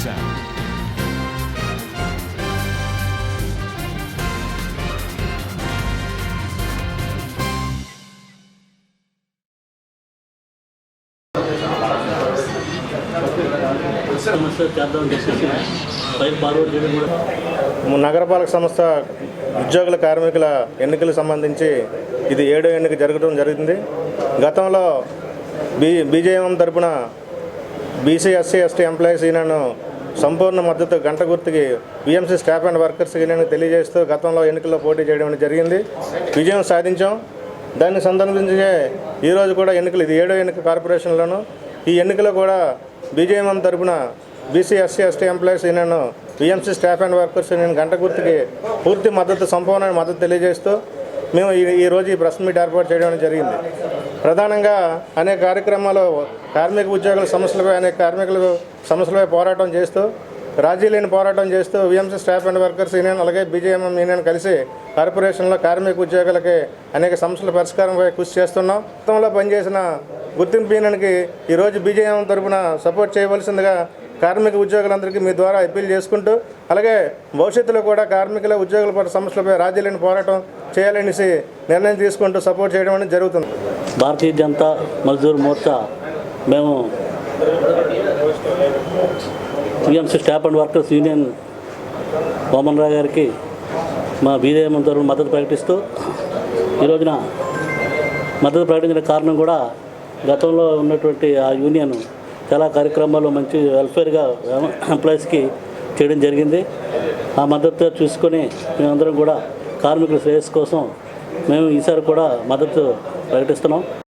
sound. నగరపాలక సంస్థ ఉద్యోగుల కార్మికుల ఎన్నికలకు సంబంధించి ఇది 7వ ఎన్నిక జరగడం జరిగింది. గతంలో బీజేఎం తరపున BC SC ST employees union సంపూర్ణ మద్దతు గంట గుర్తుకి BMC staff and workers union తెలియజేస్తూ గతంలో ఎన్నికల్లో పోటీ చేయడం జరిగింది. విజయం సాధించాం. దాన్ని సందర్భించి ఈరోజు కూడా ఎన్నికలు, ఇది 7వ ఎన్నిక కార్పొరేషన్లోను. ఈ ఎన్నికలో కూడా బీజేఎం తరపున BC SC ST employees union BMC staff and workers union గంట గుర్తుకి పూర్తి మద్దతు, సంపూర్ణ మద్దతు తెలియజేస్తూ మేము ఈరోజు ఈ ప్రెస్ మీట్ ఏర్పాటు చేయడం జరిగింది. ప్రధానంగా అనేక కార్యక్రమాలు కార్మిక ఉద్యోగుల సమస్యలపై, అనేక కార్మికుల సమస్యలపై పోరాటం చేస్తూ, రాజీ లేని పోరాటం చేస్తూ BMC staff and workers union అలాగే బీజేఎం యూనియన్ కలిసి కార్పొరేషన్లో కార్మిక ఉద్యోగులకి అనేక సమస్యల పరిష్కారంపై కృషి చేస్తున్నాం. గతంలో పనిచేసిన గుర్తింపు యూనియన్కి ఈరోజు బీజేఎం తరఫున సపోర్ట్ చేయవలసిందిగా కార్మిక ఉద్యోగులందరికీ మీ ద్వారా అప్పీల్ చేసుకుంటూ, అలాగే భవిష్యత్తులో కూడా కార్మికుల ఉద్యోగుల సమస్యలపై రాజీ లేని పోరాటం చేయాలనేసి నిర్ణయం తీసుకుంటూ సపోర్ట్ చేయడం అనేది జరుగుతుంది. భారతీయ జనతా మజ్దూర్ మోర్చా మేము BMC staff and workers union Vaman Rao గారికి మా బీజేఎం తరఫున మద్దతు ప్రకటిస్తూ, ఈ రోజున మద్దతు ప్రకటించిన కారణం కూడా గతంలో ఉన్నటువంటి ఆ యూనియన్ చాలా కార్యక్రమాలు మంచి వెల్ఫేర్గా ఎంప్లాయీస్కి చేయడం జరిగింది. ఆ మద్దతు చూసుకొని మేమందరం కూడా కార్మికుల శ్రేయస్సు కోసం మేము ఈసారి కూడా మద్దతు ప్రకటిస్తున్నాం.